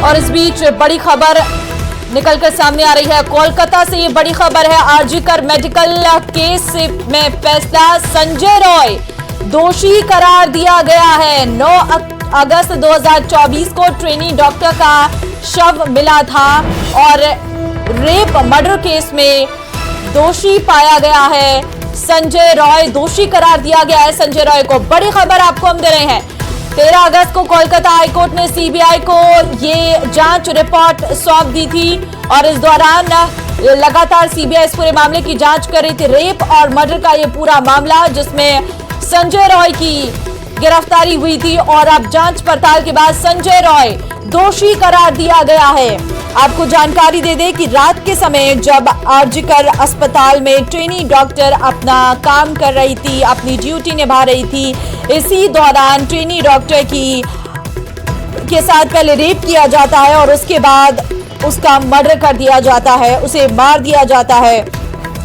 और इस बीच बड़ी खबर निकलकर सामने आ रही है कोलकाता से। ये बड़ी खबर है, आरजीकर मेडिकल केस में फैसला, संजय रॉय दोषी करार दिया गया है। 9 अगस्त 2024 को ट्रेनी डॉक्टर का शव मिला था और रेप मर्डर केस में दोषी पाया गया है। संजय रॉय दोषी करार दिया गया है संजय रॉय को। बड़ी खबर आपको हम दे रहे हैं। 13 अगस्त को कोलकाता हाईकोर्ट ने सीबीआई को ये जांच रिपोर्ट सौंप दी थी और इस दौरान लगातार सीबीआई इस पूरे मामले की जांच कर रही थी। रेप और मर्डर का ये पूरा मामला जिसमें संजय रॉय की गिरफ्तारी हुई थी और अब जांच पड़ताल के बाद संजय रॉय दोषी करार दिया गया है। आपको जानकारी दे दें कि रात के समय जब आरजीकर अस्पताल में ट्रेनी डॉक्टर अपना काम कर रही थी, अपनी ड्यूटी निभा रही थी, इसी दौरान ट्रेनी डॉक्टर के साथ पहले रेप किया जाता है और उसके बाद उसका मर्डर कर दिया जाता है, उसे मार दिया जाता है।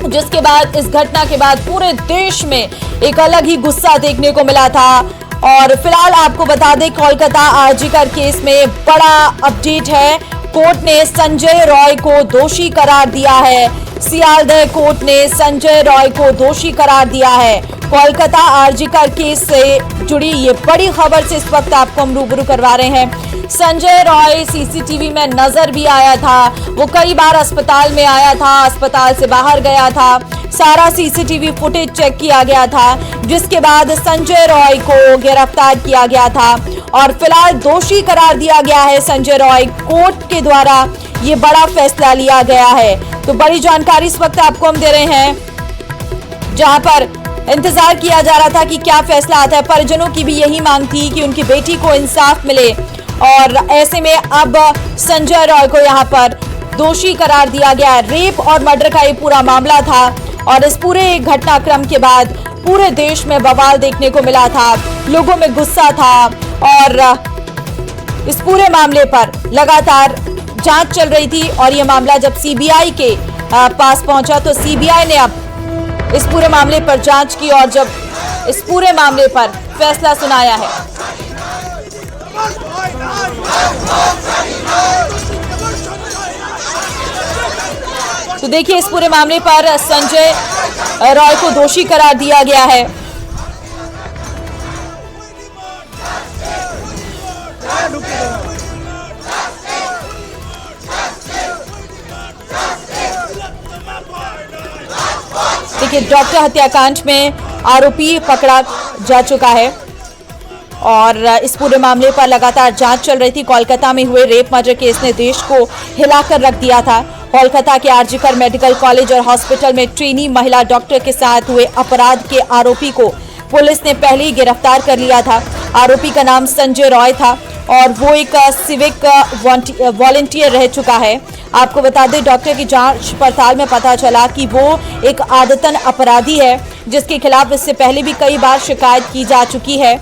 जिसके बाद इस घटना के बाद पूरे देश में एक अलग ही गुस्सा देखने को मिला था। और फिलहाल आपको बता दें कोलकाता आरजीकर केस में बड़ा अपडेट है। कोर्ट ने संजय रॉय को दोषी करार दिया है। सियालदह कोर्ट ने संजय रॉय को दोषी करार दिया है। कोलकाता आरजीकर केस से जुड़ी ये बड़ी खबर से इस वक्त आपको हम रूबरू करवा रहे हैं। संजय रॉय सीसीटीवी में नजर भी आया था, वो कई बार अस्पताल में आया था, अस्पताल से बाहर गया था, सारा सीसीटीवी फुटेज चेक किया गया था, जिसके बाद संजय रॉय को गिरफ्तार किया गया था और फिलहाल दोषी करार दिया गया है संजय रॉय। कोर्ट के द्वारा ये बड़ा फैसला लिया गया है। तो बड़ी जानकारी इस वक्त आपको हम दे रहे हैं, जहां पर इंतजार किया जा रहा था कि क्या फैसला आता है। परिजनों की भी यही मांग थी कि उनकी बेटी को इंसाफ मिले और ऐसे में अब संजय रॉय को यहां पर दोषी करार दिया गया है। रेप और मर्डर का ये पूरा मामला था और इस पूरे घटनाक्रम के बाद पूरे देश में बवाल देखने को मिला था, लोगों में गुस्सा था और इस पूरे मामले पर लगातार जांच चल रही थी। और ये मामला जब सीबीआई के पास पहुंचा तो सीबीआई ने अब इस पूरे मामले पर जांच की और जब इस पूरे मामले पर फैसला सुनाया है। तो देखिए इस पूरे मामले पर संजय रॉय को दोषी करार दिया गया है। देखिए डॉक्टर हत्याकांड में आरोपी पकड़ा जा चुका है और इस पूरे मामले पर लगातार जांच चल रही थी। कोलकाता में हुए रेप मर्डर केस ने देश को हिलाकर रख दिया था। कोलकाता के आरजीकर मेडिकल कॉलेज और हॉस्पिटल में ट्रेनी महिला डॉक्टर के साथ हुए अपराध के आरोपी को पुलिस ने पहले ही गिरफ्तार कर लिया था। आरोपी का नाम संजय रॉय था और वो एक सिविक वॉलंटियर रह चुका है। आपको बता दें डॉक्टर की जांच पड़ताल में पता चला कि वो एक आदतन अपराधी है जिसके खिलाफ इससे पहले भी कई बार शिकायत की जा चुकी है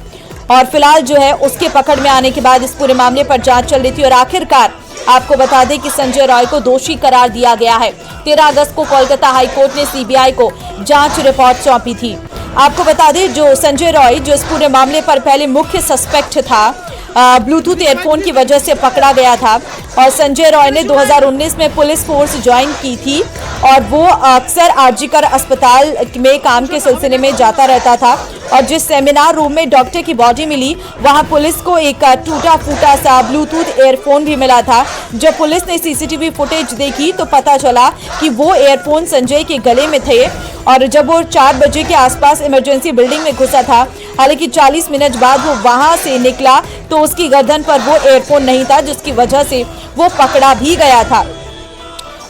और फिलहाल जो है उसके पकड़ में आने के बाद इस पूरे मामले पर जांच चल रही थी और आखिरकार आपको बता दें कि संजय रॉय को दोषी करार दिया गया है। 13 अगस्त को कोलकाता हाईकोर्ट ने सीबीआई को जांच रिपोर्ट सौंपी थी। आपको बता दें जो संजय रॉय जो इस पूरे मामले पर पहले मुख्य सस्पेक्ट था, ब्लूटूथ एयरफोन की वजह से पकड़ा गया था और संजय रॉय ने 2019 में पुलिस फोर्स ज्वाइन की थी और वो अक्सर आरजीकर अस्पताल में काम के सिलसिले में जाता रहता था और जिस सेमिनार रूम में डॉक्टर की बॉडी मिली वहां पुलिस को एक टूटा फूटा सा ब्लूटूथ एयरफोन भी मिला था। जब पुलिस ने सीसीटीवी फुटेज देखी तो पता चला कि वो एयरफोन संजय के गले में थे और जब वो 4 बजे के आसपास इमरजेंसी बिल्डिंग में घुसा था, हालांकि 40 मिनट बाद वो वहां से निकला तो उसकी गर्दन पर वो एयरफोन नहीं था जिसकी वजह से वो पकड़ा भी गया था।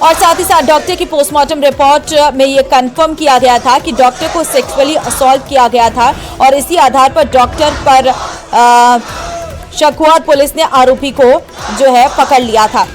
और साथ ही साथ डॉक्टर की पोस्टमार्टम रिपोर्ट में ये कंफर्म किया गया था कि डॉक्टर को सेक्सुअली असॉल्ट किया गया था और इसी आधार पर डॉक्टर पर शक हुआ और पुलिस ने आरोपी को जो है पकड़ लिया था।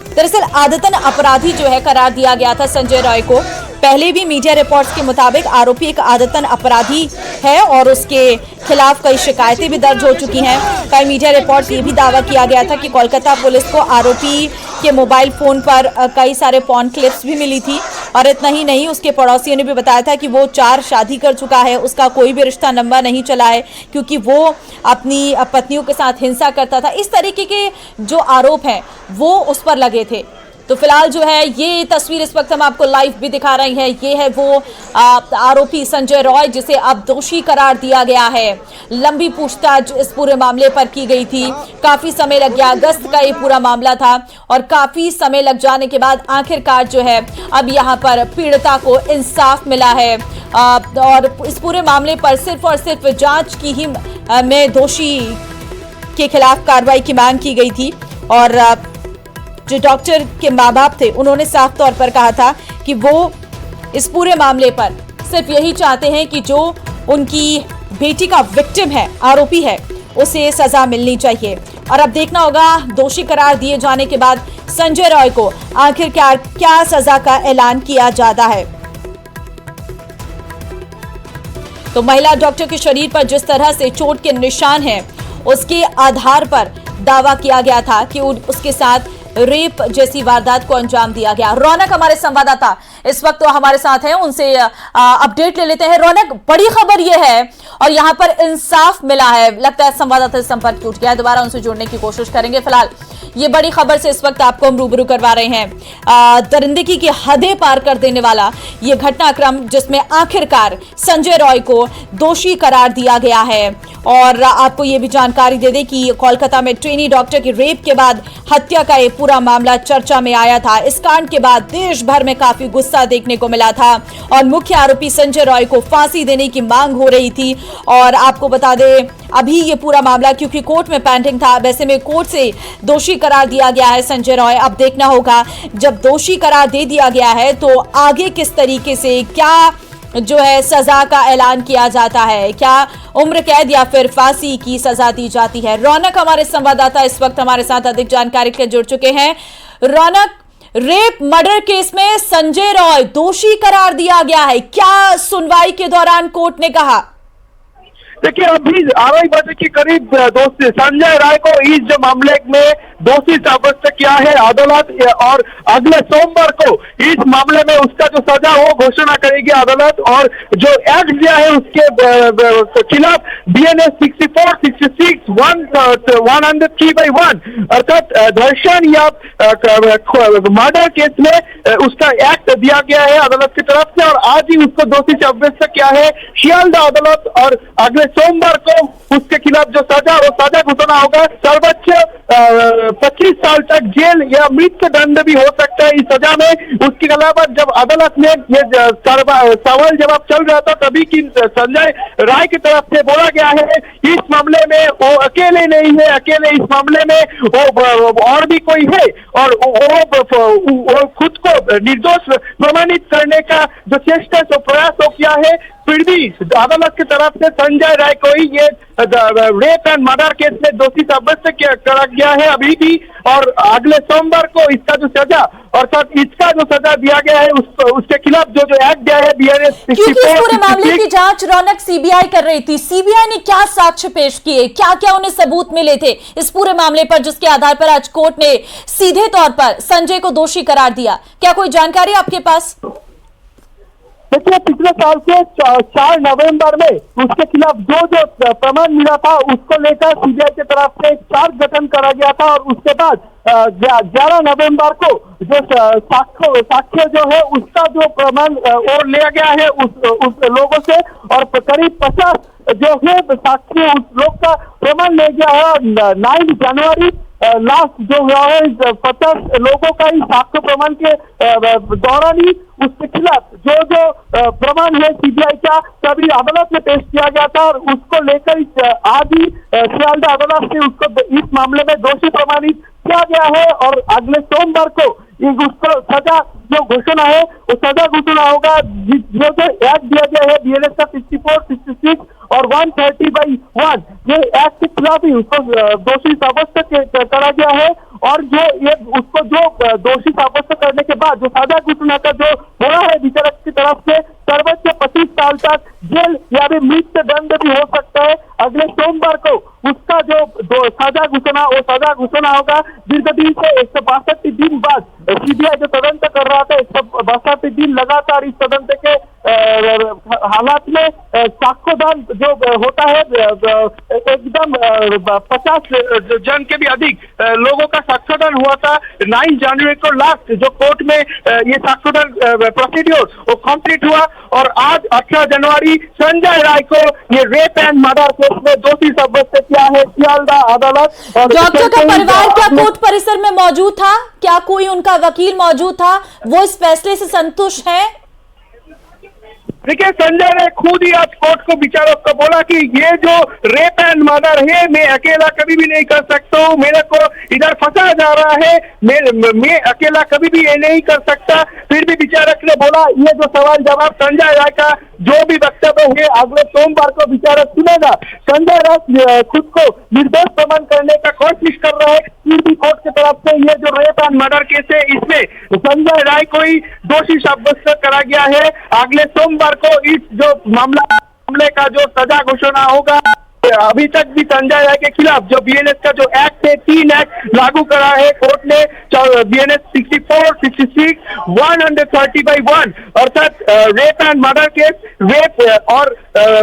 दरअसल आदतन अपराधी जो है करार दिया गया था संजय रॉय को। पहले भी मीडिया रिपोर्ट्स के मुताबिक आरोपी एक आदतन अपराधी है और उसके खिलाफ कई शिकायतें भी दर्ज हो चुकी हैं। कई मीडिया रिपोर्ट्स ये भी दावा किया गया था कि कोलकाता पुलिस को आरोपी के मोबाइल फोन पर कई सारे पॉर्न क्लिप्स भी मिली थी, और इतना ही नहीं, उसके पड़ोसियों ने भी बताया था कि वो 4 शादी कर चुका है, उसका कोई भी रिश्ता लंबा नहीं चला है क्योंकि वो अपनी पत्नियों के साथ हिंसा करता था। इस तरीके के जो आरोप हैं वो उस पर लगे थे। तो फिलहाल जो है ये तस्वीर इस वक्त हम आपको लाइव भी दिखा रहे हैं, ये है वो आरोपी संजय रॉय जिसे अब दोषी करार दिया गया है। लंबी पूछताछ इस पूरे मामले पर की गई थी, काफी समय लग गया, अगस्त का ये पूरा मामला था और काफी समय लग जाने के बाद आखिरकार जो है अब यहाँ पर पीड़िता को इंसाफ मिला है। और इस पूरे मामले पर सिर्फ और सिर्फ जांच की ही में दोषी के खिलाफ कार्रवाई की मांग की गई थी। और जो डॉक्टर के माँ बाप थे उन्होंने साफ तौर पर कहा था कि वो इस पूरे मामले पर सिर्फ यही चाहते हैं कि जो उनकी बेटी का विक्टिम है, आरोपी है, उसे सजा मिलनी चाहिए। और अब देखना होगा दोषी करार दिए जाने के बाद संजय रॉय को आखिरकार क्या सजा का ऐलान किया जाता है। तो महिला डॉक्टर के शरीर पर जिस तरह से चोट के निशान हैं, उसके आधार पर दावा किया गया था कि उसके साथ रेप जैसी वारदात को अंजाम दिया गया। रौनक हमारे संवाददाता इस वक्त तो हमारे साथ हैं, उनसे अपडेट ले लेते हैं। रौनक, बड़ी खबर यह है और यहां पर इंसाफ मिला है, लगता है संवाददाता से संपर्क टूट गया है, दोबारा उनसे जुड़ने की कोशिश करेंगे। फिलहाल ये बड़ी खबर से इस वक्त आपको हम रूबरू करवा रहे हैं। दरिंदगी की हदें पार कर देने वाला ये घटनाक्रम जिसमें आखिरकार संजय रॉय को दोषी करार दिया गया है। और आपको ये भी जानकारी दे दें कि कोलकाता में ट्रेनी डॉक्टर की रेप के बाद हत्या का ये पूरा मामला चर्चा में आया था। इस कांड के बाद देश भर में काफी गुस्सा देखने को मिला था और मुख्य आरोपी संजय रॉय को फांसी देने की मांग हो रही थी। और आपको बता दें, अभी ये पूरा मामला क्योंकि कोर्ट में पेंडिंग था, वैसे में कोर्ट से दोषी करार दिया गया है संजय रॉय। अब देखना होगा जब दोषी करार दे दिया गया है तो आगे किस तरीके से क्या जो है सजा का ऐलान किया जाता है, क्या उम्र कैद या फिर फांसी की सजा दी जाती है। रौनक हमारे संवाददाता इस वक्त हमारे साथ अधिक जानकारी के लिए जुड़ चुके हैं। रौनक, रेप मर्डर केस में संजय रॉय दोषी करार दिया गया है, क्या सुनवाई के दौरान कोर्ट ने कहा? देखिए, अभी 2:30 बजे के करीब दोषी संजय राय को इस जो मामले में दोषी साब्यस्त किया है अदालत, और अगले सोमवार को इस मामले में उसका जो सजा हो घोषणा करेगी अदालत। और जो एक्ट दिया है उसके खिलाफ BNS 64, 66, 103/1 अर्थात धर्षण या मर्डर केस में उसका एक्ट दिया गया है अदालत की तरफ से, और आज ही उसको दोषी साब्यस्त किया है शियालदह अदालत। और अगले सोमवार को उसके खिलाफ जो सजा वो सजा घोषणा होगा। सर्वोच्च 25 साल तक जेल या मृत्यु दंड भी हो सकता है इस सजा में। उसके अलावा जब अदालत में ये सवाल जवाब चल रहा था तभी कि संजय राय की तरफ से बोला गया है इस मामले में वो अकेले नहीं है, अकेले इस मामले में वो और भी कोई है, और वो खुद को निर्दोष प्रमाणित करने का जो चेष्टा जो प्रयास हो किया है। फिर भी अदालत की तरफ से संजय राय को ही ये रेप एंड मर्डर केस में दोषी साब्यस्त करा गया है अभी भी। और अगले सोमवार को इसका जो सजा अर्थात इसका जो सजा दिया गया है उसके खिलाफ जो एक्ट दिया है BNS 64। इस पूरे मामले की जांच रौनक CBI कर रही थी, CBI ने क्या साक्ष्य पेश किए, क्या क्या उन्हें सबूत मिले थे इस पूरे मामले पर जिसके आधार पर आज कोर्ट ने सीधे तौर पर संजय को दोषी करार दिया? क्या कोई जानकारी आपके पास? देखिए, पिछले साल के 4 नवंबर में उसके खिलाफ जो प्रमाण मिला था उसको लेकर CBI की तरफ से एक चार्ज गठन करा गया था। और उसके बाद 11 नवंबर को जो साक्ष्य जो है उसका जो प्रमाण और लिया गया है उस लोगों से, और करीब 50 जो है साक्ष्य उस लोग का प्रमाण ले गया है। और 9 जनवरी लास्ट जो हुआ है 50 लोगों का ही साक्ष्य प्रमाण के दौरान ही उसके खिलाफ जो प्रमाण है CBI का तभी अदालत में पेश किया गया था। और उसको लेकर आज ही सियालदह अदालत से उसको इस मामले में दोषी प्रमाणित किया गया है। और अगले सोमवार को उसको सजा जो घोषणा है वो सजा घोषणा होगा। जो एक्ट दिया गया है BNS का 64, 66 और 130/1 ये एक्ट के खिलाफ ही उसको दोषी साब्यस्त करा गया है। और जो ये उसको जो दोषी साब्यस्त करने के बाद जो सजा घोषणा का जो हो रहा है विचारक की तरफ से सर्वोच्च 25 साल तक जेल या भी मृत्यु दंड भी हो सकता है अगले सोमवार को उसका जो सजा घोषणा वो सजा घोषणा होगा। दीर्घ दिन से 162 दिन बाद सीबीआई जो तदंत कर रहा था, 162 दिन लगातार इस तदंत के हालात में साक्ष्यदान जो होता है एकदम 50 जन के भी अधिक लोगों का साक्ष्यदान हुआ था। 9 जनवरी को लास्ट जो कोर्ट में ये साक्ष्यदान प्रोसीड्योर वो कंप्लीट हुआ और आज 18 जनवरी संजय राय को ये रेप एंड मर्डर केस में दोषी साब्यस्त किया है सियालदा अदालत। और डॉक्टर का परिवार क्या कोर्ट परिसर में मौजूद था? क्या कोई उनका वकील मौजूद था? वो इस फैसले से संतुष्ट है? देखिए, संजय ने खुद ही आज कोर्ट को विचारक को बोला कि ये जो रेप एंड मर्डर है मैं अकेला कभी भी नहीं कर सकता हूँ, मेरे को इधर फंसा जा रहा है, मैं अकेला कभी भी ये नहीं कर सकता। फिर भी विचारक ने बोला ये जो सवाल जवाब संजय राय का जो भी वक्तव्य है अगले सोमवार को विचारक सुनेगा। संजय राय खुद को निर्दोष प्रमाण करने का कोशिश कर रहे हैं। फिर भी कोर्ट की तरफ से ये जो रेप एंड मर्डर केस है इसमें संजय राय को ही दोषी साब्यस्त करा गया है। अगले सोमवार को इस जो मामले का जो सजा घोषणा होगा। अभी तक भी संजय राय के खिलाफ जो बीएनएस का जो एक्ट है 3 एक्ट लागू करा है कोर्ट ने। बीएनएस 64, 66, 130/1 अर्थात rape and murder case, rape और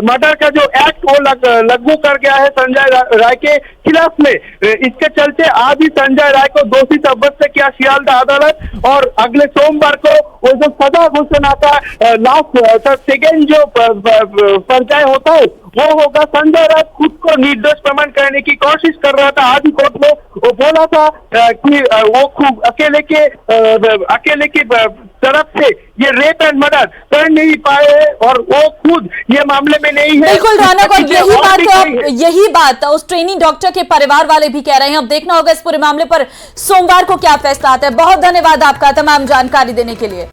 मर्डर का जो एक्ट वो लागू कर गया है संजय राय के खिलाफ में। इसके चलते आज ही संजय राय को दोषी साब्यस्त किया सियालदा अदालत और अगले सोमवार को वो जो सजा घोषणा का लास्ट सेकेंड जो पर्याय होता है वो होगा। संजय राय खुद को निर्दोष प्रमाण करने की कोशिश कर रहा था। आज ही कोर्ट में वो बोला था कि वो खुद अकेले के तरफ से ये रेप एंड मर्डर कर नहीं पाए और वो खुद ये मामले में नहीं है। बिल्कुल रौनक, और यही बात उस ट्रेनी डॉक्टर के परिवार वाले भी कह रहे हैं। अब देखना होगा इस पूरे मामले पर सोमवार को क्या फैसला आता है। बहुत धन्यवाद आपका तमाम जानकारी देने के लिए।